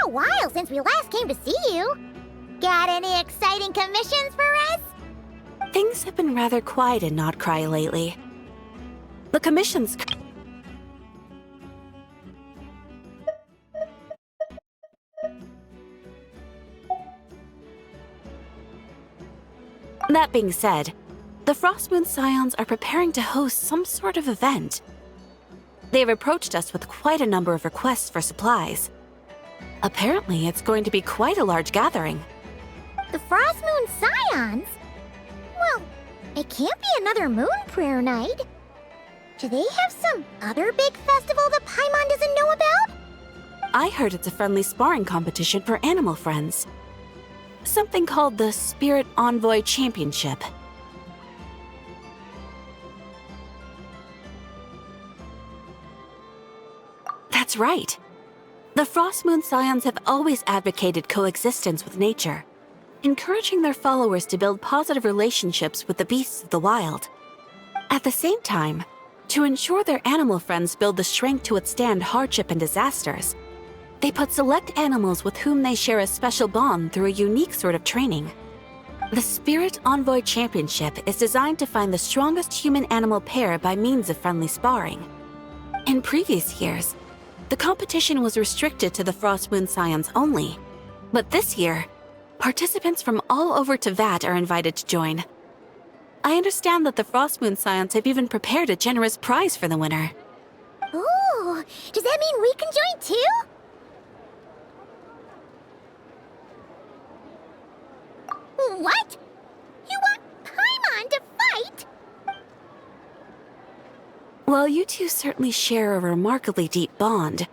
a while since we last came to see you. Got any exciting commissions for us? Things have been rather quiet in Notcry lately. The commissions... That being said, the Frostmoon Scions are preparing to host some sort of event. They've approached us with quite a number of requests for supplies. Apparently, it's going to be quite a large gathering. The Frostmoon Scions? Well, it can't be another Moon Prayer Night. Do they have some other big festival that Paimon doesn't know about? I heard it's a friendly sparring competition for animal friends. Something called the Spirit Envoy Championship. That's right. The Frostmoon Scions have always advocated coexistence with nature, encouraging their followers to build positive relationships with the beasts of the wild. At the same time, to ensure their animal friends build the strength to withstand hardship and disasters, they put select animals with whom they share a special bond through a unique sort of training. The Spirit Envoy Championship is designed to find the strongest human-animal pair by means of friendly sparring. In previous years, the competition was restricted to the Frostmoon Scions only, but this year, participants from all over Teyvat are invited to join. I understand that the Frostmoon Scions have even prepared a generous prize for the winner. Ooh, does that mean we can join too? What? You want Paimon to fight? While you two certainly share a remarkably deep bond,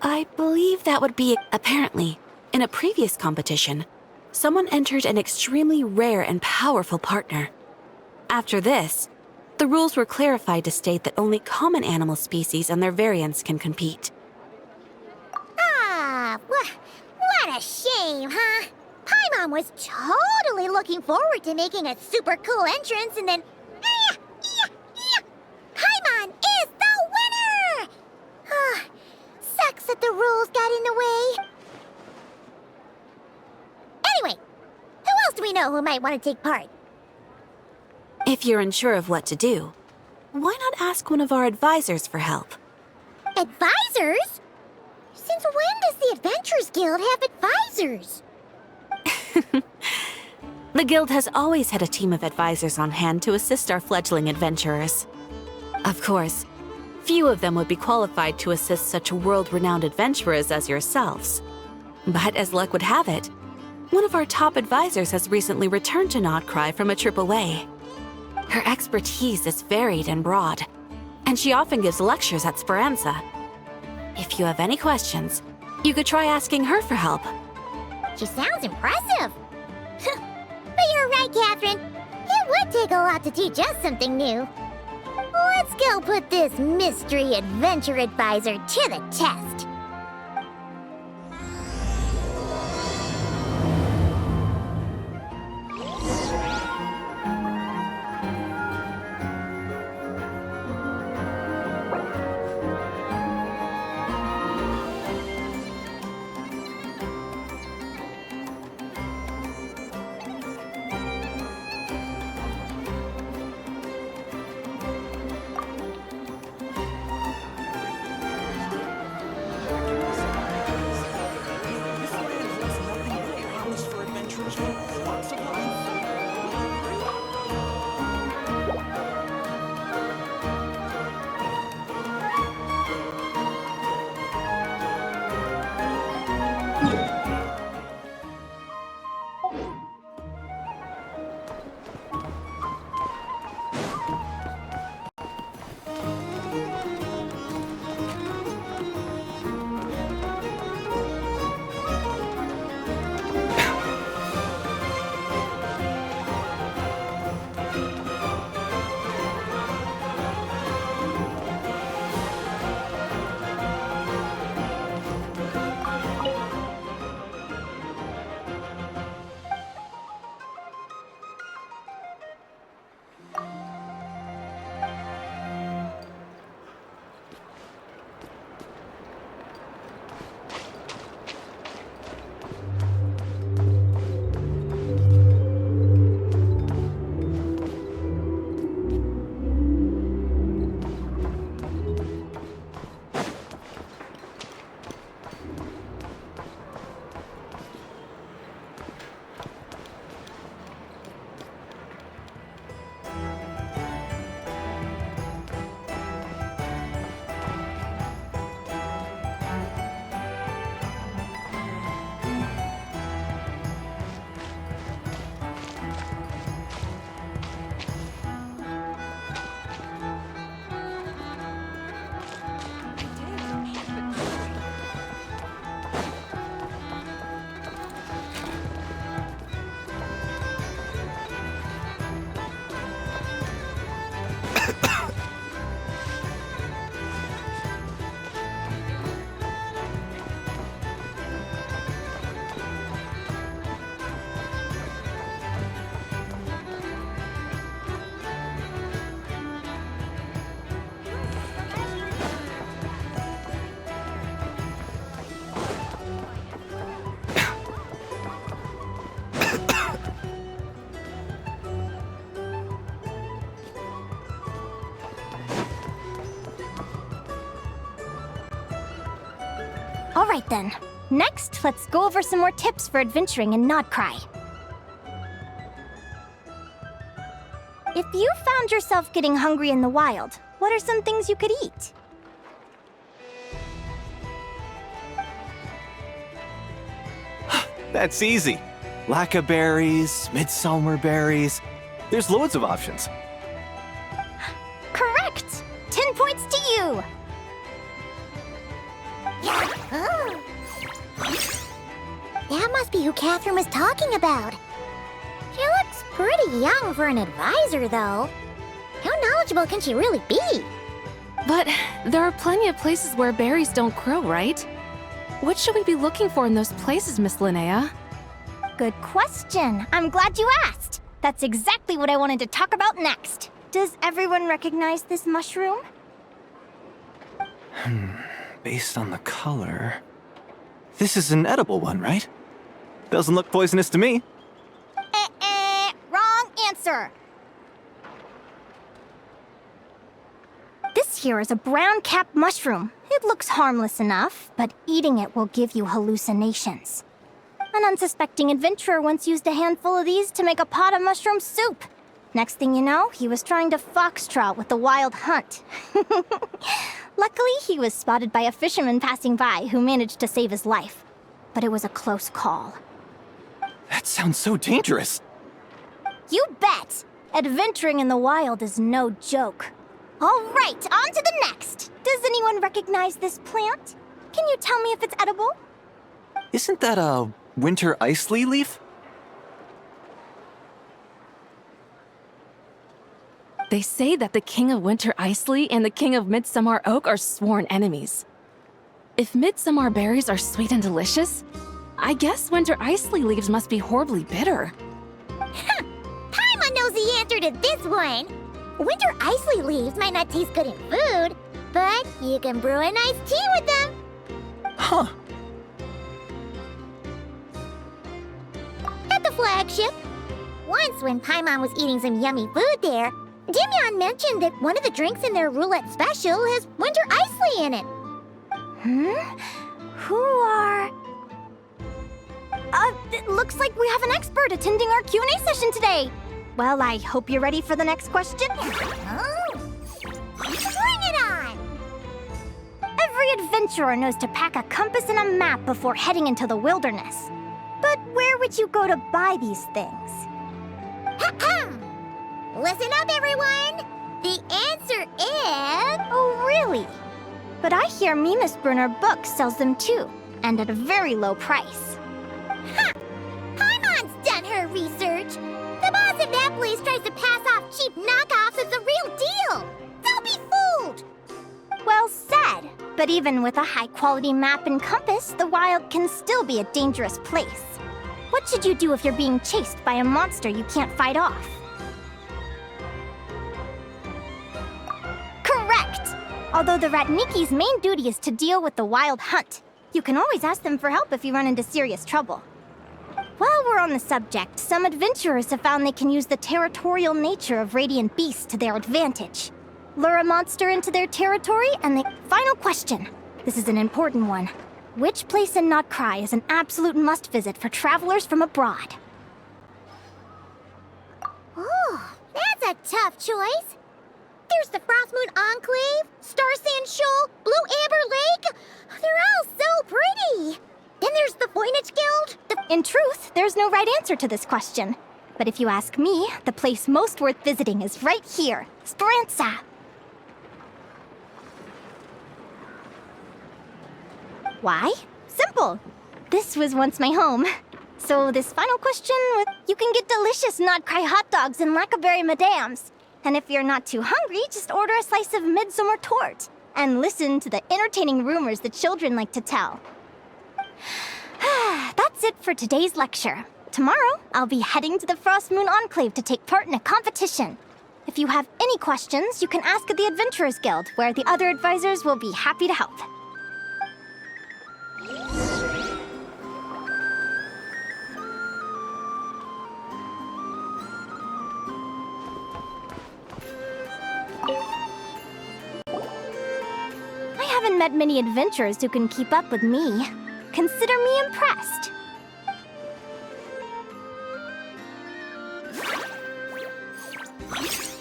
I believe that would be... Apparently, in a previous competition, someone entered an extremely rare and powerful partner. After this, the rules were clarified to state that only common animal species and their variants can compete. Ah, what a shame, huh? Paimon was totally looking forward to making a super cool entrance, and then... Paimon is the winner! Sucks that the rules got in the way. Anyway, who else do we know who might want to take part? If you're unsure of what to do, why not ask one of our advisors for help? Advisors? Since when does the Adventurers Guild have advisors? The Guild has always had a team of advisors on hand to assist our fledgling adventurers. Of course, few of them would be qualified to assist such world-renowned adventurers as yourselves. But as luck would have it, one of our top advisors has recently returned to Notcry from a trip away. Her expertise is varied and broad, and she often gives lectures at Speranza. If you have any questions, you could try asking her for help. She sounds impressive. But you're right, Catherine. It would take a lot to teach us something new. Let's go put this mystery adventure advisor to the test. Alright then. Next, let's go over some more tips for adventuring in Nodcry. If you found yourself getting hungry in the wild, what are some things you could eat? That's easy. Lacca berries, midsummer berries. There's loads of options. Correct! 10 points to you! Oh. That must be who Catherine was talking about. She looks pretty young for an advisor, though. How knowledgeable can she really be? But there are plenty of places where berries don't grow, right? What should we be looking for in those places, Miss Linnea? Good question. I'm glad you asked. That's exactly what I wanted to talk about next. Does everyone recognize this mushroom? Based on the color... This is an edible one, right? Doesn't look poisonous to me. Wrong answer. This here is a brown cap mushroom. It looks harmless enough, but eating it will give you hallucinations. An unsuspecting adventurer once used a handful of these to make a pot of mushroom soup. Next thing you know, he was trying to foxtrot with the wild hunt. Luckily, he was spotted by a fisherman passing by who managed to save his life. But it was a close call. That sounds so dangerous. You bet! Adventuring in the wild is no joke. All right, on to the next. Does anyone recognize this plant? Can you tell me if it's edible? Isn't that a winter ice leaf? They say that the King of Winter Isley and the King of Midsummer Oak are sworn enemies. If midsummer berries are sweet and delicious, I guess winter isley leaves must be horribly bitter. Paimon knows the answer to this one. Winter isley leaves might not taste good in food, but you can brew a nice tea with them. Huh. At the flagship. Once when Paimon was eating some yummy food there, Dimyon mentioned that one of the drinks in their roulette special has winter isley in it. Who are... it looks like we have an expert attending our Q&A session today. Well, I hope you're ready for the next question. Oh, bring it on! Every adventurer knows to pack a compass and a map before heading into the wilderness. But where would you go to buy these things? Listen up, everyone! The answer is... Oh, really? But I hear Mimas Brunner Books sells them too, and at a very low price. Ha! Paimon's done her research. The boss of that place tries to pass off cheap knockoffs as the real deal. Don't be fooled! Well said. But even with a high-quality map and compass, the wild can still be a dangerous place. What should you do if you're being chased by a monster you can't fight off? Correct! Although the Ratniki's main duty is to deal with the wild hunt, you can always ask them for help if you run into serious trouble. While we're on the subject, some adventurers have found they can use the territorial nature of radiant beasts to their advantage. Lure a monster into their territory, and the final question. This is an important one. Which place in Nodcry is an absolute must-visit for travelers from abroad? Oh, that's a tough choice. There's the Frostmoon Enclave, Star Sand Shoal, Blue Amber Lake. They're all so pretty. Then there's the Voynich Guild. In truth, there's no right answer to this question. But if you ask me, the place most worth visiting is right here, Speranza. Why? Simple. This was once my home. So this final question, you can get delicious Nodcry hot dogs and Lackaberry Madams. And if you're not too hungry, just order a slice of midsummer tort. And listen to the entertaining rumors the children like to tell. That's it for today's lecture. Tomorrow, I'll be heading to the Frostmoon Enclave to take part in a competition. If you have any questions, you can ask at the Adventurers Guild, where the other advisors will be happy to help. I haven't met many adventurers who can keep up with me. Consider me impressed.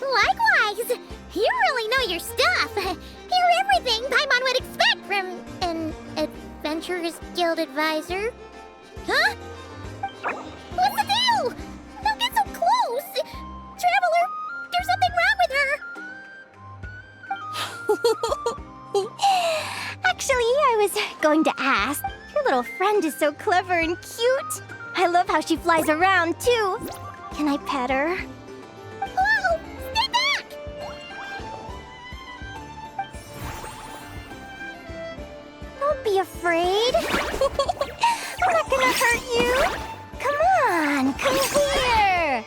Likewise! You really know your stuff! You're everything Paimon would expect from an Adventurers Guild advisor. Huh? What's the deal? Don't get so close! Traveler, there's something wrong with her! Actually, I was going to ask. Your little friend is so clever and cute. I love how she flies around, too. Can I pet her? Whoa! Stay back! Don't be afraid. I'm not gonna hurt you. Come on, come here.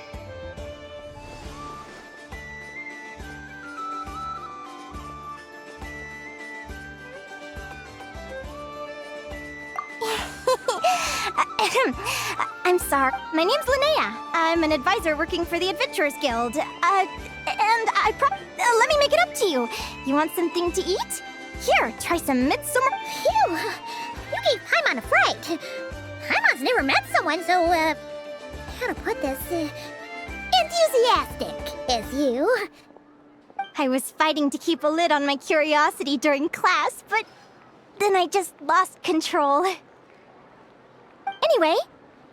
I'm sorry. My name's Linnea. I'm an advisor working for the Adventurers Guild. Let me make it up to you. You want something to eat? Here, try some midsummer. Phew! You gave Paimon a fright. Paimon's never met someone so, how to put this, enthusiastic as you. I was fighting to keep a lid on my curiosity during class, but then I just lost control. Anyway,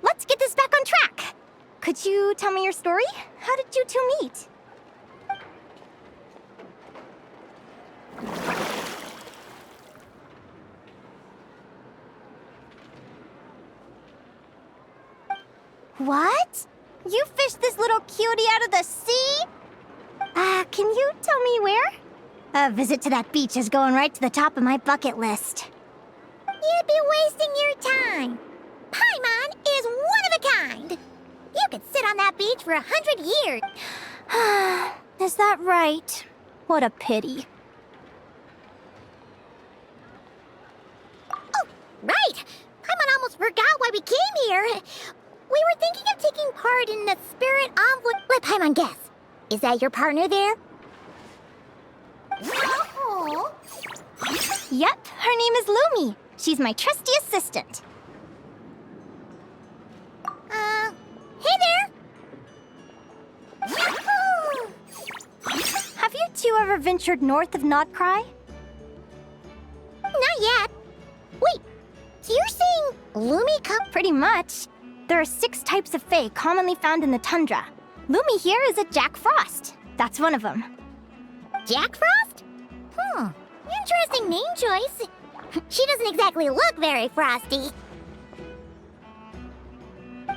let's get this back on track. Could you tell me your story? How did you two meet? What? You fished this little cutie out of the sea? Can you tell me where? A visit to that beach is going right to the top of my bucket list. You'd be wasting your time. Paimon is one of a kind. You could sit on that beach for 100 years. Is that right? What a pity. Oh, right! Paimon almost forgot why we came here. We were thinking of taking part in the Spirit Envoy. Let Paimon guess. Is that your partner there? Oh. Yep, her name is Lumi. She's my trusty assistant. Hey there! Have you two ever ventured north of Notcry? Not yet. Wait, so you're saying Lumi come? Pretty much. There are 6 types of Fae commonly found in the tundra. Lumi here is a Jack Frost. That's one of them. Jack Frost? Interesting name choice. She doesn't exactly look very frosty.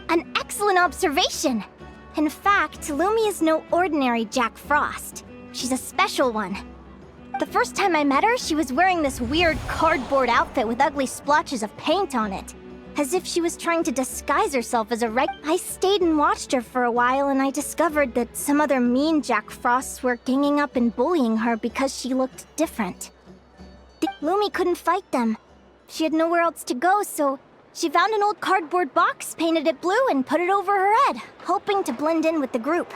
An excellent observation. In fact, Lumi is no ordinary Jack Frost. She's a special one. The first time I met her, she was wearing this weird cardboard outfit with ugly splotches of paint on it. As if she was trying to disguise herself as a I stayed and watched her for a while, and I discovered that some other mean Jack Frosts were ganging up and bullying her because she looked different. Lumi couldn't fight them. She had nowhere else to go, so she found an old cardboard box, painted it blue, and put it over her head, hoping to blend in with the group.